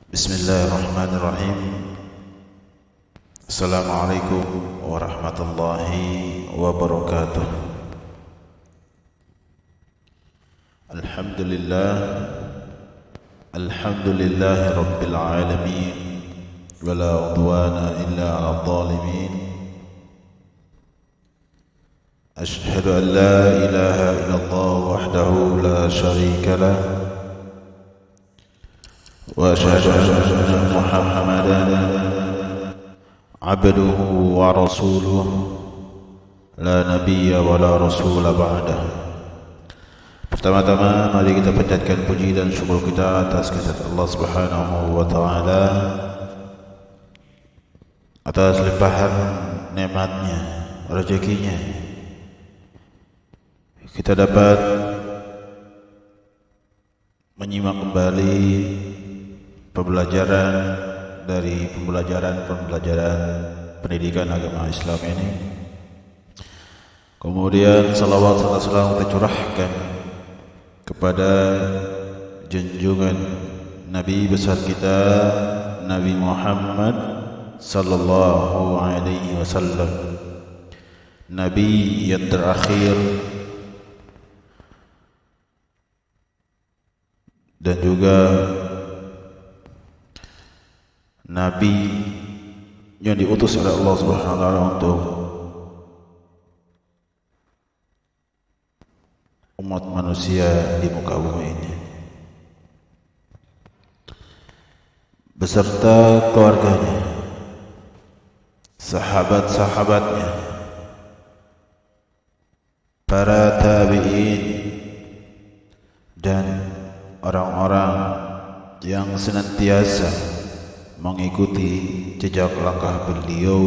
Bismillahirrahmanirrahim. Assalamualaikum warahmatullahi wabarakatuh. Alhamdulillahi rabbil alamin, wala udwana illa ala zalimin. Ashhadu an la ilaha illallah wahdahu la syarika lah, wa asyhadu anna Muhammadan abduhu wa rasuluh, la nabiyya wa la rasula ba'dah. Pertama-tama mari kita panjatkan puji dan syukur kita atas kehadirat Allah Subhanahu wa taala, atas limpahan nikmatnya, rezekinya. Kita dapat menyimak kembali pembelajaran dari pembelajaran pendidikan agama Islam ini. Kemudian salawat serta salam kita curahkan kepada junjungan Nabi besar kita, Nabi Muhammad sallallahu alaihi wasallam, Nabi yang terakhir dan juga Nabi yang diutus oleh Allah Subhanahu wa taala untuk umat manusia di muka bumi ini, beserta keluarganya, sahabat-sahabatnya, para tabi'in, dan orang-orang yang senantiasa mengikuti jejak langkah beliau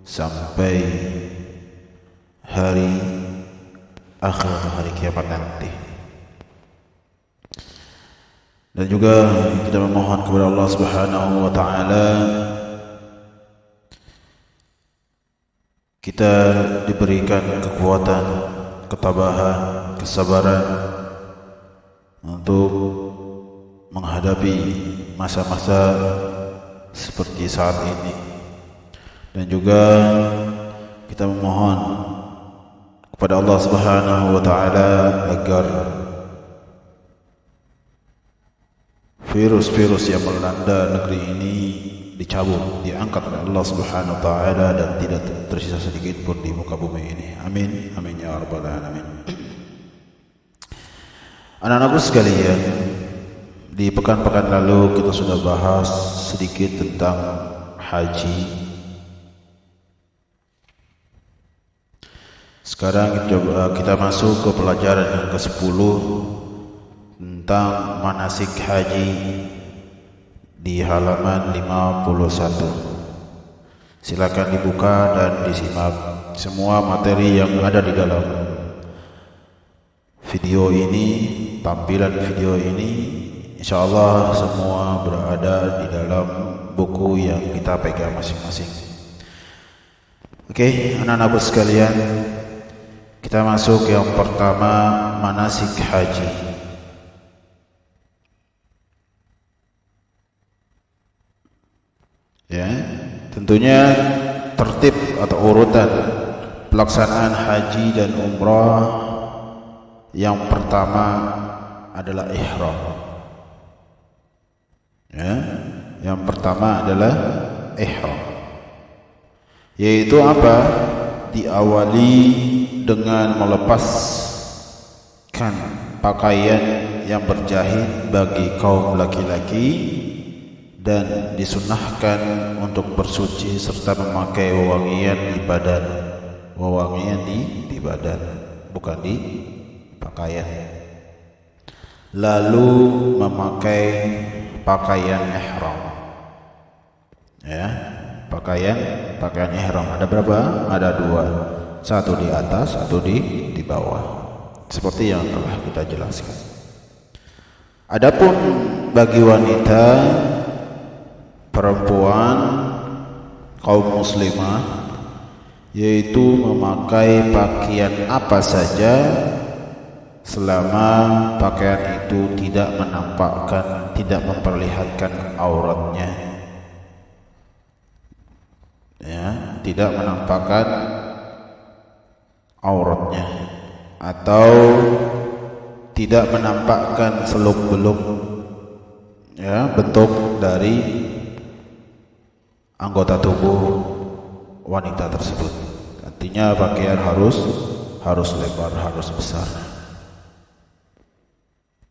sampai hari akhir, hari kiamat nanti. Dan juga kita memohon kepada Allah Subhanahu wa taala kita diberikan kekuatan, ketabahan, kesabaran untuk menghadapi masa-masa seperti saat ini. Dan juga kita memohon kepada Allah Subhanahu wa taala agar virus-virus yang melanda negeri ini dicabut, diangkat oleh Allah Subhanahu wa taala dan tidak tersisa sedikit pun di muka bumi ini. Amin, amin ya rabbal alamin. Anak-anakku sekalian, di pekan-pekan lalu kita sudah bahas sedikit tentang haji. Sekarang kita masuk ke pelajaran yang ke-10 tentang manasik haji di halaman 51. Silakan dibuka dan disimak semua materi yang ada di dalam video ini, tampilan video ini. InsyaAllah semua berada di dalam buku yang kita pegang masing-masing. Oke, anak-anakku sekalian, kita masuk yang pertama, manasik haji. Ya, tentunya tertib atau urutan pelaksanaan haji dan umrah yang pertama adalah ihram. Ya, yang pertama adalah ihram, yaitu apa? Diawali dengan melepaskan pakaian yang berjahit bagi kaum laki-laki dan disunnahkan untuk bersuci serta memakai wewangian di badan. Wewangian di badan, bukan di pakaian. Lalu memakai pakaian ihram. Ya, pakaian ihram ada berapa? Ada 2. Satu di atas, satu di bawah. Seperti yang telah kita jelaskan. Adapun bagi wanita, perempuan, kaum muslimah, yaitu memakai pakaian apa saja selama pakaian itu tidak menampakkan tidak memperlihatkan auratnya, ya, tidak menampakkan auratnya, atau tidak menampakkan seluk-beluk, ya, bentuk dari anggota tubuh wanita tersebut. Artinya pakaian harus lebar, harus besar.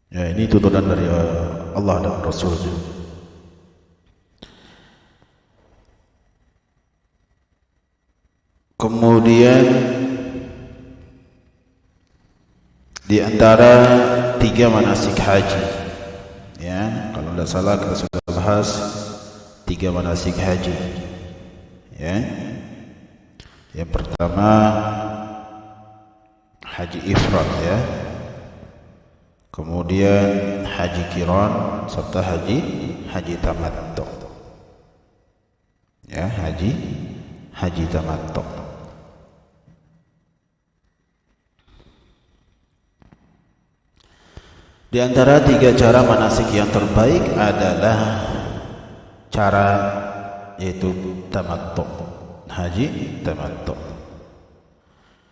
Ya, ini tuntunan dari Allah dan Rasulnya. Kemudian di antara 3 manasik haji, ya, kalau tidak salah kita sudah bahas 3 manasik haji, ya. Yang pertama haji ifrad, ya. Kemudian haji qiran serta haji tamattu. Ya, haji tamattu. Di antara 3 cara manasik yang terbaik adalah cara yaitu tamattu, haji tamattu,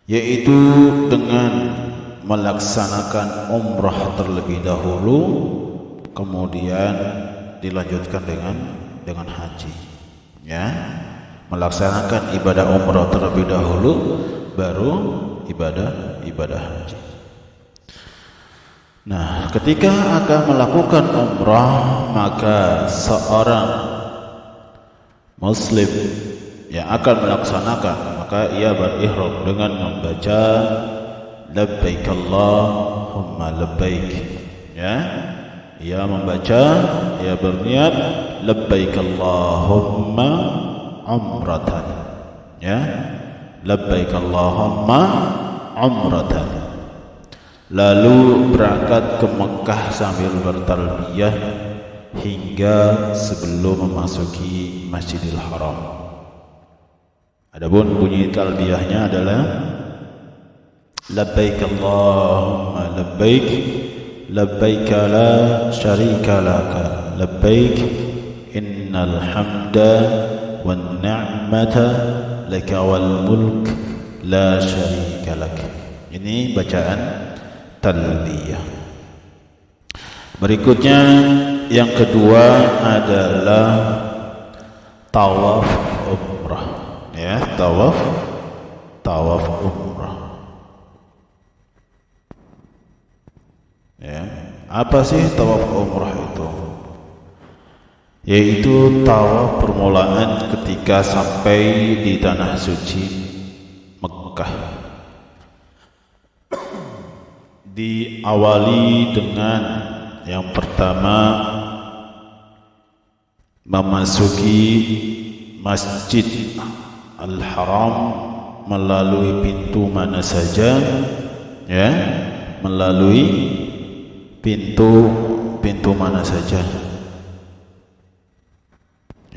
yaitu dengan melaksanakan umrah terlebih dahulu, kemudian dilanjutkan dengan haji, ya. Melaksanakan ibadah umrah terlebih dahulu, baru ibadah haji. Nah, ketika akan melakukan umrah, maka seorang muslim yang akan melaksanakan, maka ia berihram dengan membaca labbaik Allahumma labbaik, ya. Ia membaca, ia berniat labbaik Allahumma umratan, ya. Labbaik Allahumma umratan. Lalu berangkat ke Mekah sambil bertalbiyah hingga sebelum memasuki Masjidil Haram. Adapun bunyi talbiyahnya adalah labbaik Allahumma labbaik, labbaik la syarika laka, labbaik innal hamda wan ni'mata laka wal mulk la syarika lak. Ini bacaan talbiyah. Berikutnya yang kedua adalah tawaf umrah, ya, tawaf umrah. Ya, apa sih tawaf umrah itu? Yaitu tawaf permulaan ketika sampai di tanah suci Mekah. Diawali dengan yang pertama memasuki Masjid Al-Haram melalui pintu mana saja, ya, melalui pintu mana saja.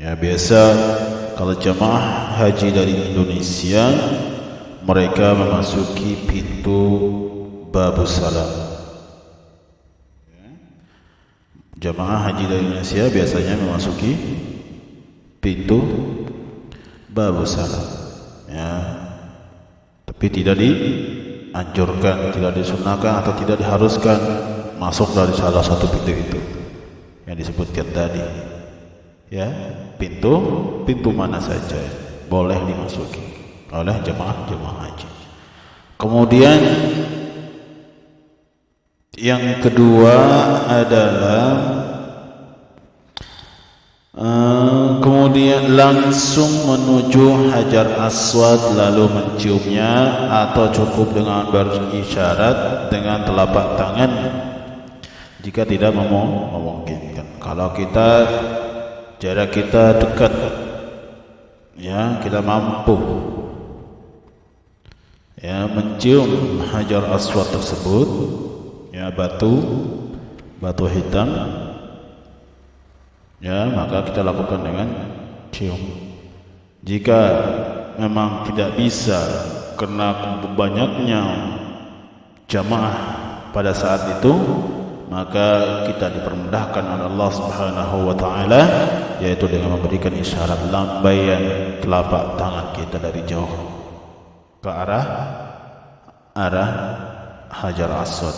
Ya, biasa kalau jemaah haji dari Indonesia, mereka memasuki pintu Babus Salam. Jemaah haji dari Indonesia biasanya memasuki pintu Babus Salam, ya. Tapi tidak dianjurkan, tidak disunahkan atau tidak diharuskan masuk dari salah satu pintu itu yang disebutkan tadi, ya. Pintu mana saja boleh dimasuki oleh jemaah haji. Kemudian yang kedua adalah kemudian langsung menuju Hajar Aswad lalu menciumnya, atau cukup dengan berisyarat dengan telapak tangan jika tidak memungkinkan. Kalau jarak kita dekat, ya, kita mampu, ya, mencium Hajar Aswad tersebut, ya, batu hitam, ya, maka kita lakukan dengan cium. Jika memang tidak bisa karena banyaknya jamaah pada saat itu, maka kita dipermudahkan oleh Allah Subhanahu wa taala, yaitu dengan memberikan isyarat lambaian telapak tangan kita dari jauh ke arah Hajar Aswad.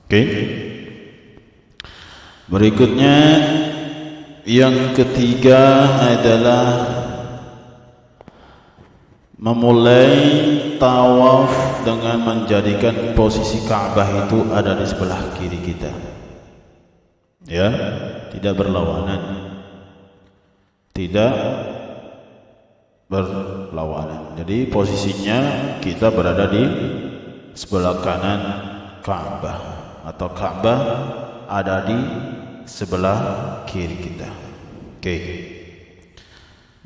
Oke. Berikutnya yang ketiga adalah memulai tawaf dengan menjadikan posisi Ka'bah itu ada di sebelah kiri kita. Ya, tidak berlawanan. Tidak berlawanan. Jadi posisinya kita berada di sebelah kanan Ka'bah, atau Ka'bah ada di sebelah kiri kita. Oke.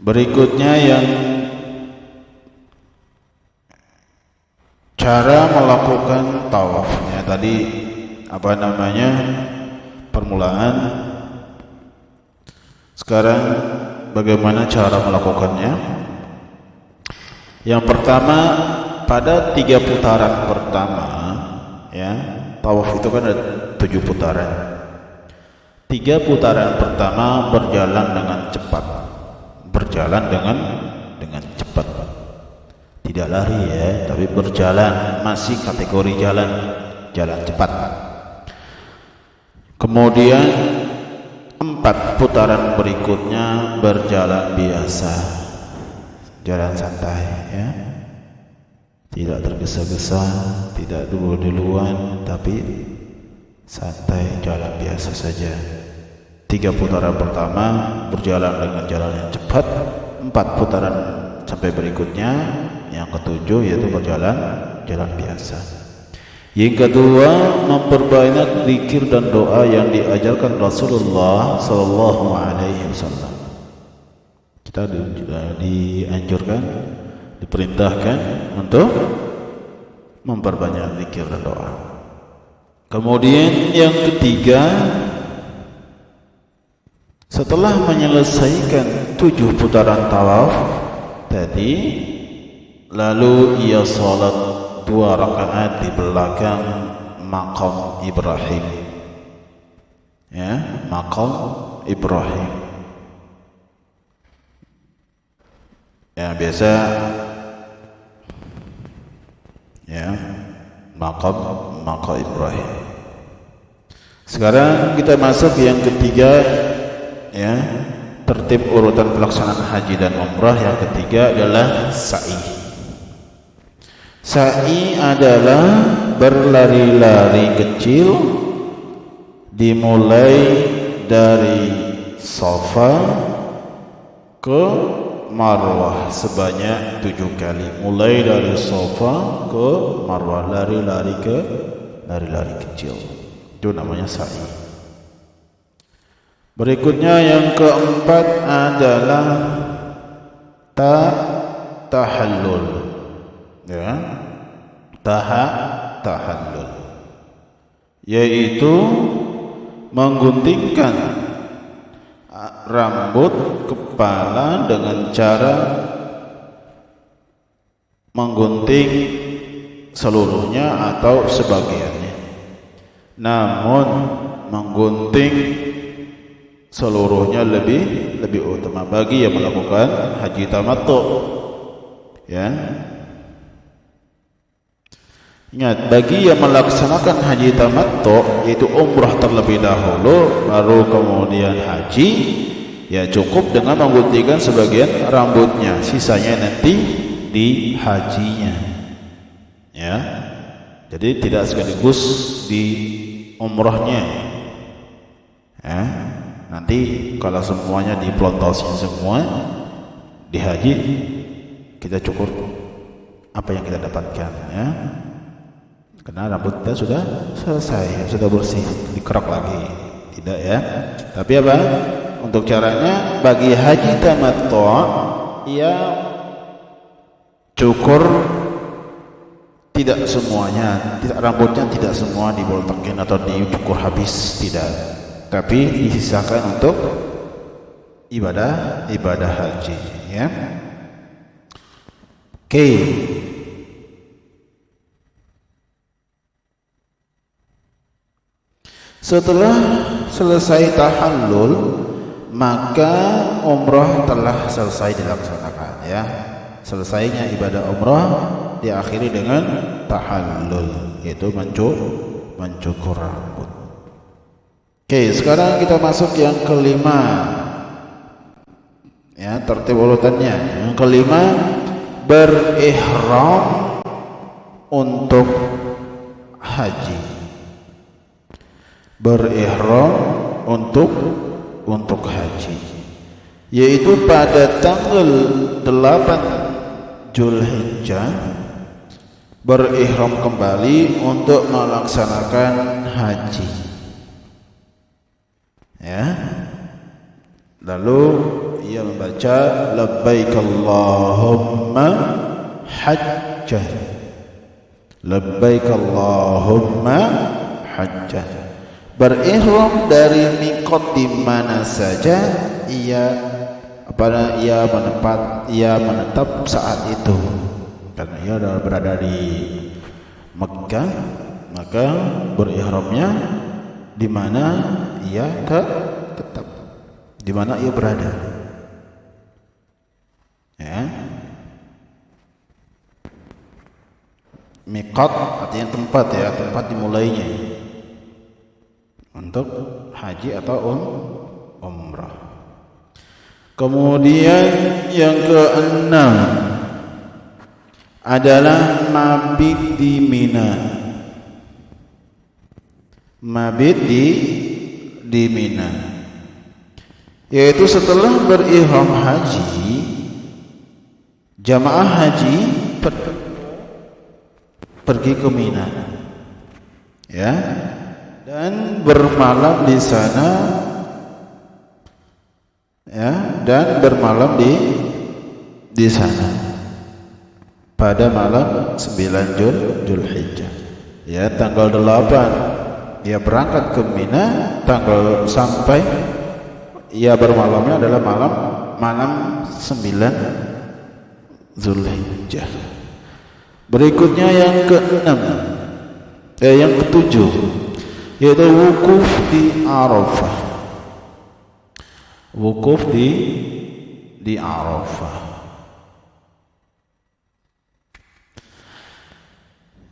Berikutnya yang cara melakukan tawafnya tadi permulaan. Sekarang bagaimana cara melakukannya? Yang pertama, pada 3 putaran pertama, ya, tawaf itu kan ada 7 putaran. 3 putaran pertama berjalan dengan cepat, tidak lari ya, tapi berjalan, masih kategori jalan cepat. Kemudian 4 putaran berikutnya berjalan biasa, jalan santai ya, tidak tergesa-gesa, tidak dulu-duluan, tapi santai, jalan biasa saja. 3 putaran pertama berjalan dengan jalan yang cepat, 4 putaran sampai berikutnya yang ketujuh yaitu berjalan biasa. Yang kedua, memperbanyak zikir dan doa yang diajarkan Rasulullah sallallahu alaihi wasallam. Kita dianjurkan, diperintahkan untuk memperbanyak zikir dan doa. Kemudian yang ketiga, setelah menyelesaikan 7 putaran tawaf tadi, lalu ia salat 2 rakaat di belakang maqam Ibrahim. Ya, maqam Ibrahim. Ya, biasa ya, maqam Ibrahim. Sekarang kita masuk yang ketiga, ya, tertib urutan pelaksanaan haji dan umrah. Yang ketiga adalah sa'i. Sa'i adalah berlari-lari kecil dimulai dari Safa ke Marwah sebanyak 7 kali. Mulai dari Safa ke Marwah, lari-lari kecil. Itu namanya sa'i. Berikutnya yang keempat adalah tahallul. Ya, tahallul, yaitu mengguntingkan rambut kepala dengan cara menggunting seluruhnya atau sebagiannya. Namun menggunting seluruhnya lebih utama bagi yang melakukan haji tamattu. Ya. Ingat, bagi yang melaksanakan haji tamattu, yaitu umrah terlebih dahulu baru kemudian haji, ya cukup dengan mengguntingkan sebagian rambutnya, sisanya nanti di hajinya. Ya. Jadi tidak sekaligus di umrahnya. Ya. Nanti kalau semuanya diplontosin semua di haji, kita cukur apa yang kita dapatkan, ya. Karena rambut kita sudah selesai, sudah bersih, dikerok lagi. Tidak ya. Tapi apa? Untuk caranya bagi haji tamattu, ia cukur tidak semuanya, rambutnya tidak semua diboltakin atau dicukur habis, tidak. Tapi disisakan untuk ibadah haji, ya. Oke. Setelah selesai tahallul, maka umrah telah selesai dilaksanakan, ya. Selesainya ibadah umrah diakhiri dengan tahallul, yaitu mencukur rambut. Oke, sekarang kita masuk yang kelima. Ya, tertib urutannya. Yang kelima, berihram untuk haji. Berihram untuk haji, yaitu pada tanggal 8 Zulhijjah berihram kembali untuk melaksanakan haji, ya. Lalu ia membaca labbaik Allahumma hajjah, labbaik Allahumma hajjah. Berihram dari miqat di mana saja ia menetap saat itu. Karena ia berada di Mekkah, maka berihramnya di mana ia tetap, di mana ia berada. Ya. Miqat artinya tempat, ya, tempat dimulainya untuk haji atau umrah. Kemudian yang keenam adalah mabit di Mina. Mabit di Mina, yaitu setelah berihram haji, jamaah haji pergi ke Mina, ya, dan bermalam di sana, ya, dan bermalam di sana pada malam 9 Zulhijjah, ya. Tanggal 8 dia berangkat ke Mina, tanggal sampai ia bermalamnya adalah malam 9 Zulhijjah. Berikutnya yang keenam, yang ketujuh, yaitu wukuf di Arafah. Wukuf di Arafah,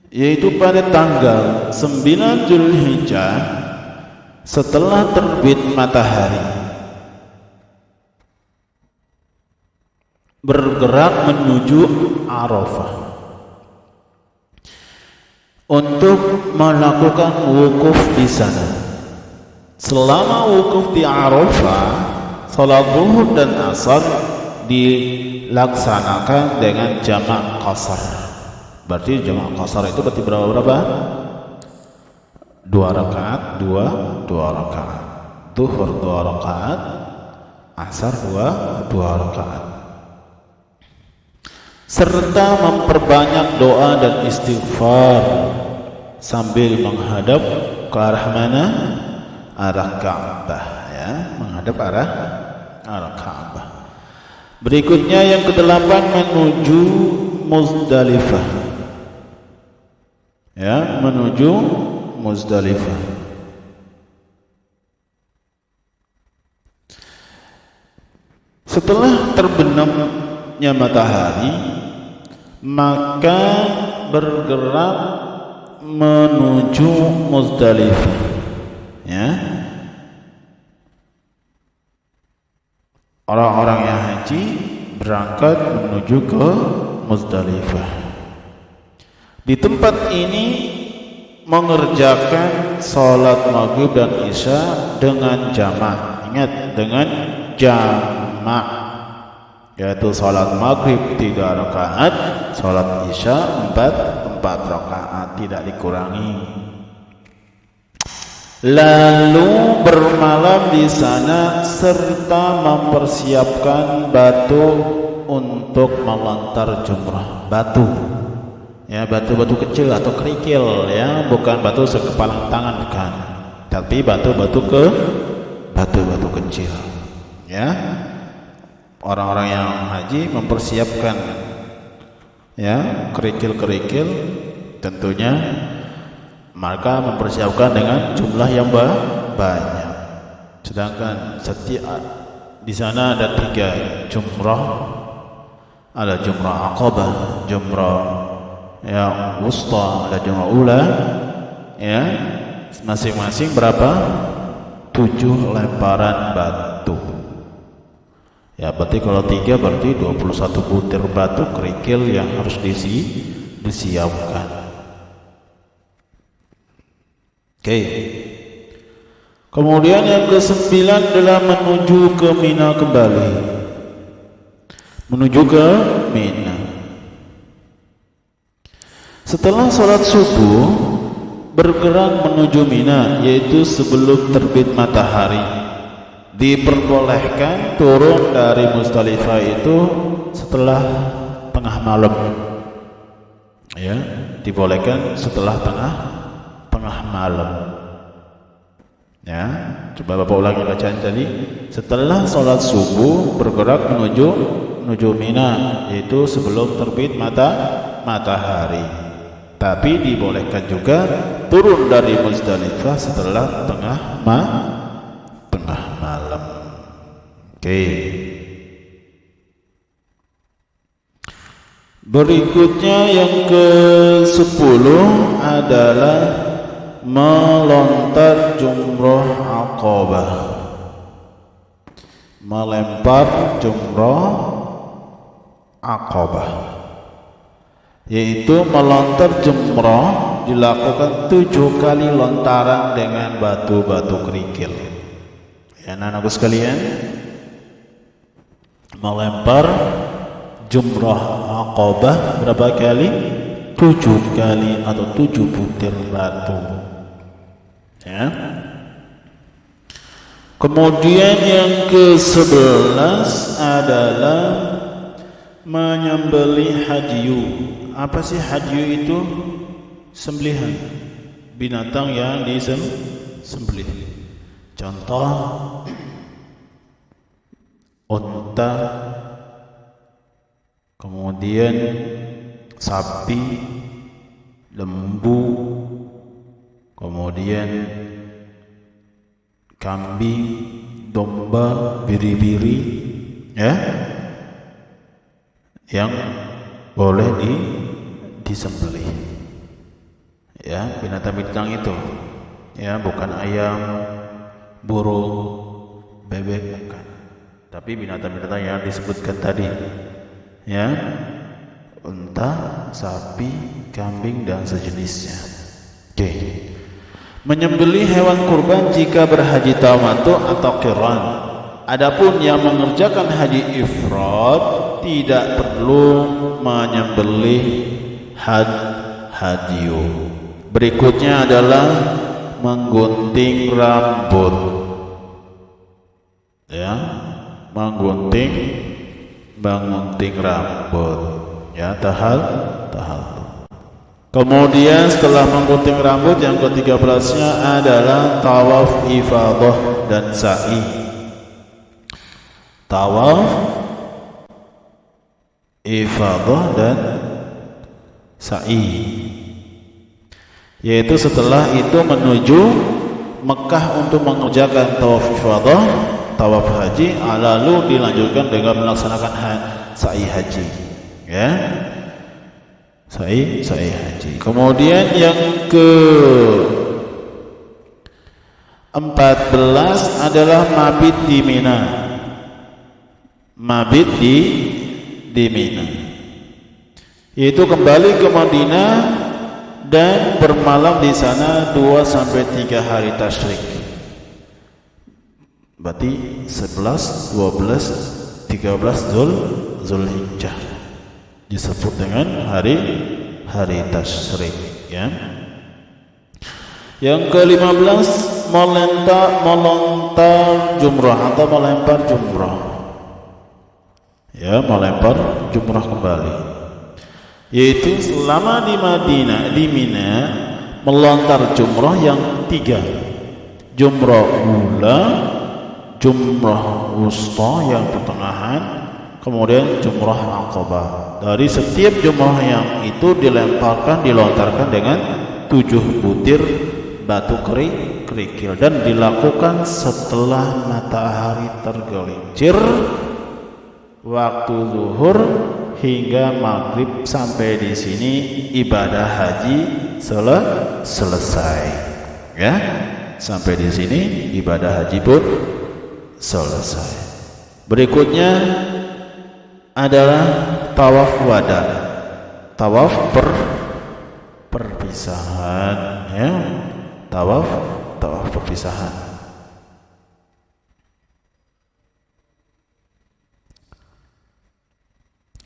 yaitu pada tanggal 9 Zulhijjah setelah terbit matahari, bergerak menuju Arafah untuk melakukan wukuf di sana. Selama wukuf di Arafah, salat zuhur dan asar dilaksanakan dengan jamak qasar. Berarti jamak qasar itu berarti berapa? 2 rakaat, 2 rakaat. Zuhur 2 rakaat, asar 2 rakaat. Serta memperbanyak doa dan istighfar sambil menghadap ke arah mana? Arah Ka'bah, ya, menghadap arah Ka'bah. Berikutnya yang ke-8 menuju Muzdalifah, ya, menuju Muzdalifah. Setelah terbenamnya matahari, maka bergerak menuju Muzdalifah, ya. Orang-orang yang haji berangkat menuju ke Muzdalifah. Di tempat ini mengerjakan salat maghrib dan isya dengan jamak. Ingat, dengan jamak, yaitu salat maghrib 3 rakaat, salat isya 4 rakaat, tidak dikurangi. Lalu bermalam di sana serta mempersiapkan batu untuk melontar jumrah. Batu, ya, batu-batu kecil atau kerikil, ya, bukan batu sekepalan tangan, bukan, tapi batu-batu kecil, ya. Orang-orang yang haji mempersiapkan, ya, kerikil-kerikil, tentunya maka mempersiapkan dengan jumlah yang banyak. Sedangkan setiap di sana ada 3 jumrah, ada jumrah aqabah, jumrah ya wusta, ada jumrah ula, ya masing-masing berapa? 7 lemparan batu. Ya berarti kalau 3 berarti 21 butir batu kerikil yang harus disiapkan. Oke. Kemudian yang ke-9 adalah menuju ke Mina kembali. Menuju ke Mina. Setelah sholat subuh bergerak menuju Mina, yaitu sebelum terbit matahari. Diperbolehkan turun dari Muzdalifah itu setelah tengah malam. Ya, dibolehkan setelah tengah malam. Ya, coba Bapak ulangi bacaan tadi. Setelah sholat subuh bergerak menuju Mina, yaitu sebelum terbit matahari. Tapi dibolehkan juga turun dari Muzdalifah setelah tengah malam. Oke. Berikutnya yang ke-10 adalah melontar jumrah aqabah. Melempar jumrah aqabah, yaitu melontar jumrah dilakukan 7 kali lontaran dengan batu-batu kerikil. Ya anak-anakku sekalian, melempar jumrah aqabah berapa kali? 7 kali atau 7 butir batu. Ya. Kemudian yang ke-11 adalah menyembelih hadyu. Apa sih hadyu itu? Sembelihan binatang yang disembelih. Contoh unta, kemudian sapi, lembu, kemudian kambing, domba, biri-biri, ya, yang boleh disembelih. Ya, binatang-binatang itu, ya, bukan ayam, burung, bebek, bukan. Tapi binatang-binatang yang disebutkan tadi, ya, unta, sapi, kambing dan sejenisnya. Oke. Menyembelih hewan kurban jika berhaji tamattu atau qiran. Adapun yang mengerjakan haji ifrad tidak perlu menyembelih hadyu. Berikutnya adalah menggunting rambut. Ya, menggunting rambut. Ya, tahal. Kemudian setelah menggunting rambut, yang ke-13-nya adalah tawaf ifadah dan sa'i. Tawaf ifadah dan sa'i, yaitu setelah itu menuju Mekah untuk mengerjakan tawaf ifadah, tawaf haji, lalu dilanjutkan dengan melaksanakan sa'i haji. Ya, sa'i haji. Kemudian yang ke-14 adalah mabit di Mina. Mabit di Mina, yaitu kembali ke Madinah dan bermalam di sana 2-3 hari tasyrik. Berarti 11, 12, 13 Zulhijjah disebut dengan hari tasyrik, ya. Yang ke-15 melontar jumrah atau melempar jumrah. Ya, melempar jumrah kembali, yaitu selama di Madinah, di Mina, melontar jumrah yang 3. Jumrah ula, jumrah wusta yang pertengahan, kemudian jumrah aqabah. Dari setiap jumrah yang itu dilontarkan dengan 7 butir batu kerikil dan dilakukan setelah matahari tergelincir waktu zuhur hingga maghrib. Sampai di sini ibadah haji selesai. Ya, sampai di sini ibadah haji pun selesai. Berikutnya adalah tawaf wada, tawaf perpisahan, ya, tawaf perpisahan.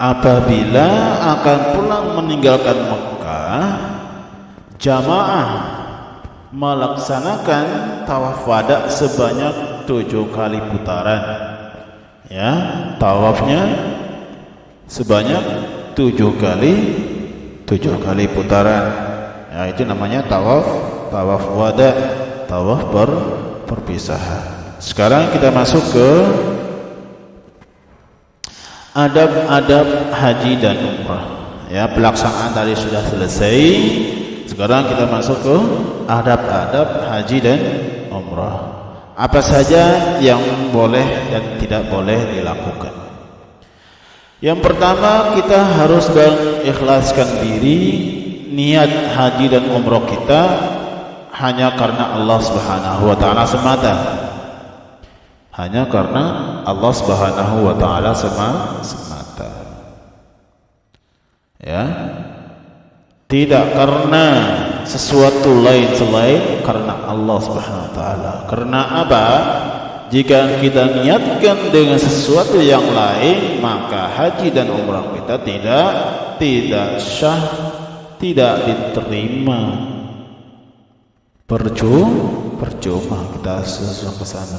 Apabila akan pulang meninggalkan Mekah, jamaah melaksanakan tawaf wada sebanyak 7 kali putaran. Ya, tawafnya sebanyak 7 kali putaran. Ya, itu namanya tawaf wada, tawaf perpisahan. Sekarang kita masuk ke adab-adab haji dan umrah. Ya, pelaksanaan tadi sudah selesai. Sekarang kita masuk ke adab-adab haji dan umrah. Apa saja yang boleh dan tidak boleh dilakukan? Yang pertama, kita harus mengikhlaskan diri, niat haji dan umrah kita hanya karena Allah Subhanahu wa taala semata. Hanya karena Allah Subhanahu wa taala semata. Ya. Tidak karena sesuatu lain selain karena Allah Subhanahu wa taala. Karena apa? Jika kita niatkan dengan sesuatu yang lain, maka haji dan umrah kita tidak syah, tidak diterima. Percuma kita sesuatu ke sana.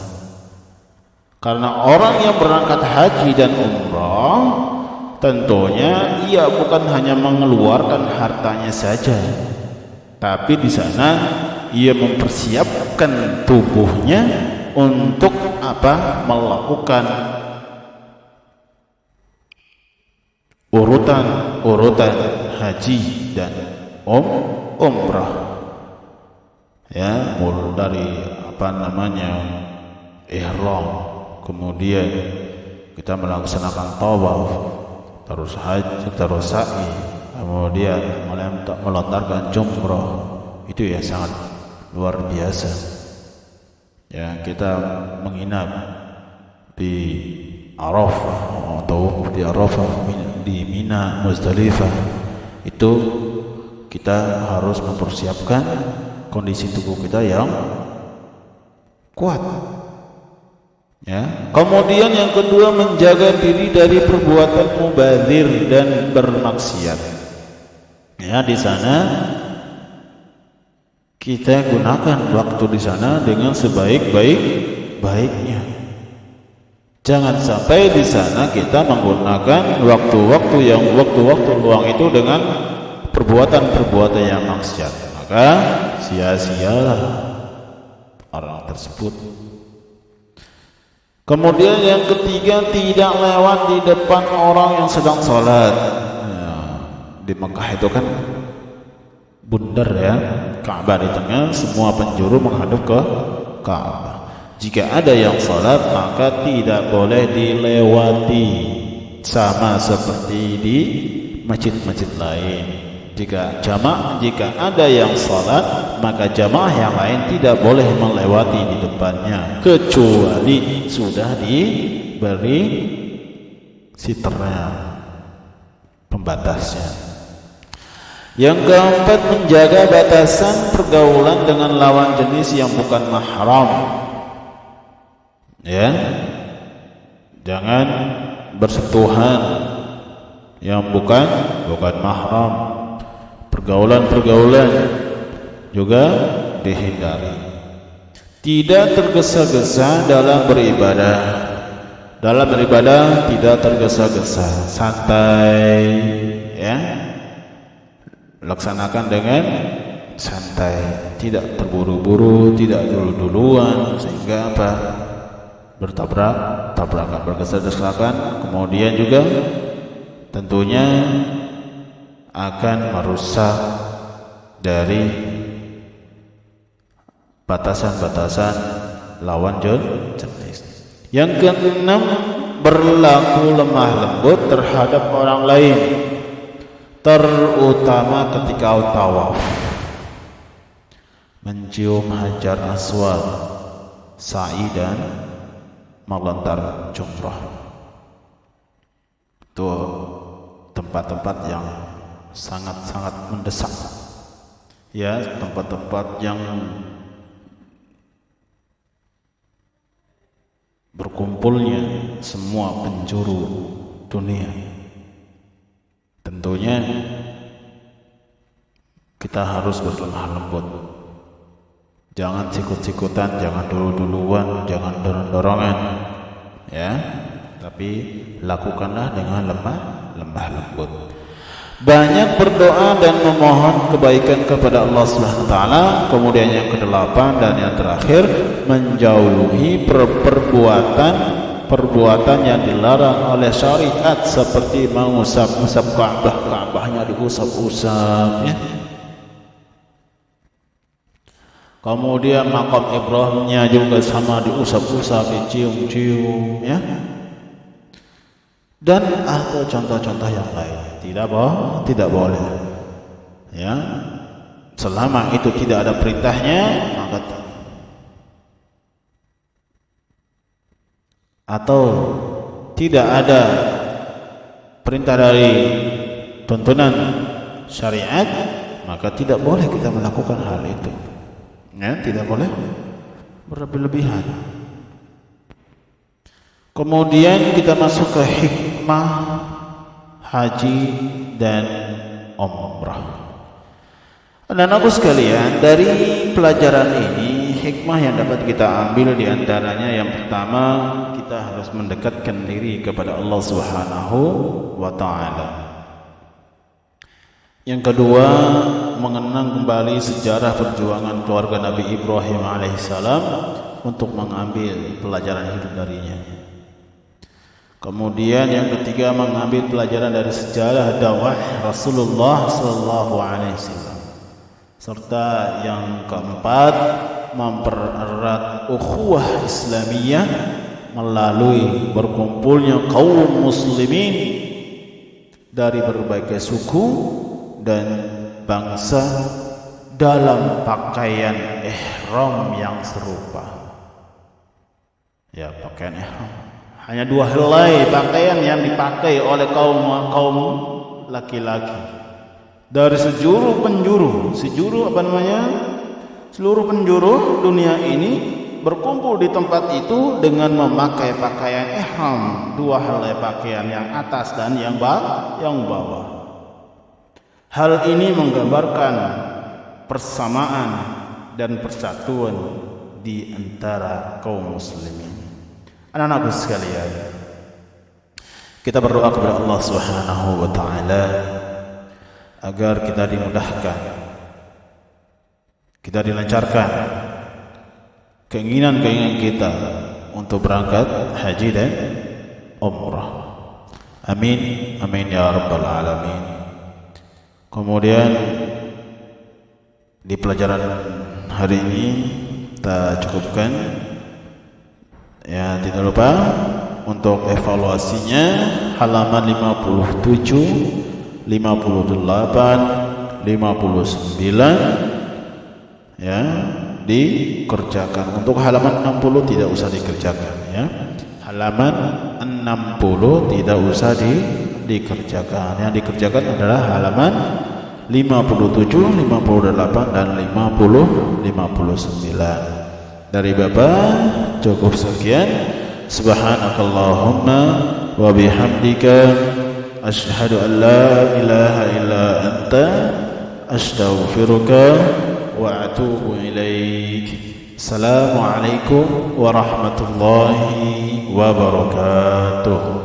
Karena orang yang berangkat haji dan umrah, tentunya ia bukan hanya mengeluarkan hartanya saja, tapi di sana ia mempersiapkan tubuhnya untuk apa? Melakukan urutan haji dan umrah. Ya, mulai dari ihram, kemudian kita melaksanakan tawaf, terus haji, terus sa'i, kemudian melontarkan jumrah. Itu ya sangat luar biasa. Ya, kita menginap di Arafah atau di Arafah, di Mina, Muzdalifah. Itu kita harus mempersiapkan kondisi tubuh kita yang kuat. Ya. Kemudian yang kedua, menjaga diri dari perbuatan mubadzir dan bermaksiat. Ya, di sana kita gunakan waktu di sana dengan sebaik-baiknya. Jangan sampai di sana kita menggunakan waktu-waktu luang itu dengan perbuatan-perbuatan yang maksiat. Maka sia-sialah orang tersebut. Kemudian yang ketiga, tidak lewat di depan orang yang sedang sholat. Di Mekah itu kan bundar ya, Ka'bah di tengah, semua penjuru menghadap ke Ka'bah. Jika ada yang sholat, maka tidak boleh dilewati, sama seperti di masjid-masjid lain. Jika ada yang sholat, maka jamaah yang lain tidak boleh melewati di depannya, kecuali sudah diberi siternya, pembatasnya. Yang keempat, menjaga batasan pergaulan dengan lawan jenis yang bukan mahram. Ya, jangan bersentuhan yang bukan mahram. Pergaulan juga dihindari. Tidak tergesa-gesa dalam beribadah. Dalam beribadah tidak tergesa-gesa, santai, ya. Laksanakan dengan santai, tidak terburu-buru, tidak dulu-duluan, sehingga apa? Bertabrakan, bergeser-geserkan, kemudian juga tentunya akan merusak dari batasan-batasan lawan jenis. Yang keenam, berlaku lemah lembut terhadap orang lain, terutama ketika tawaf, mencium hajar aswad, sa'i dan melontar jumrah. Itu tempat-tempat yang sangat-sangat mendesak, ya, tempat-tempat yang berkumpulnya semua penjuru dunia. Tentunya kita harus berlemah lembut. Jangan sikut-sikutan, jangan dulu-duluan, jangan dorong-dorongan, ya. Tapi lakukanlah dengan lemah lembut. Banyak berdoa dan memohon kebaikan kepada Allah Subhanahu wa taala. Kemudian yang kedelapan dan yang terakhir, menjauhi perbuatan yang dilarang oleh syariat, seperti mengusap-usap Ka'bahnya diusap-usap, ya. Kemudian makam Ibrahimnya juga sama diusap-usap, dicium-cium, ya. Dan atau contoh-contoh yang lain tidak boleh, ya. Selama itu tidak ada perintahnya, maka atau tidak ada perintah dari tuntunan syariat, maka tidak boleh kita melakukan hal itu, ya. Tidak boleh berlebih-lebihan. Kemudian kita masuk ke hikmah haji dan umrah. Anak-anakku sekalian, dari pelajaran ini hikmah yang dapat kita ambil di antaranya, yang pertama, kita harus mendekatkan diri kepada Allah Subhanahu wa taala. Yang kedua, mengenang kembali sejarah perjuangan keluarga Nabi Ibrahim alaihissalam untuk mengambil pelajaran hidup darinya. Kemudian yang ketiga, mengambil pelajaran dari sejarah dakwah Rasulullah sallallahu alaihi wasallam. Serta yang keempat, mempererat ukhuwah Islamiyah melalui berkumpulnya kaum muslimin dari berbagai suku dan bangsa dalam pakaian ihram yang serupa. Ya, pakaian ihram. Hanya dua helai pakaian yang dipakai oleh kaum laki-laki dari seluruh penjuru dunia ini berkumpul di tempat itu dengan memakai pakaian ihram, dua helai pakaian, yang atas dan yang bawah. Hal ini menggambarkan persamaan dan persatuan di antara kaum muslimin. Anak-anakku sekalian, kita berdoa kepada Allah Subhanahu wa taala agar kita dimudahkan, kita dilancarkan keinginan kita untuk berangkat haji dan umrah. Amin, amin ya rabbal alamin. Kemudian di pelajaran hari ini kita cukupkan. Ya, tidak lupa untuk evaluasinya halaman 57, 58, 59, ya, dikerjakan. Untuk halaman 60 tidak usah dikerjakan, ya. Halaman 60 tidak usah dikerjakan. Yang dikerjakan adalah halaman 57, 58 dan 59. Dari Bapak cukup sekian. Subhanakallahumma wa bihamdika asyhadu an la ilaha illa anta astaghfiruka wa atubu ilaik. Assalamualaikum warahmatullahi wabarakatuh.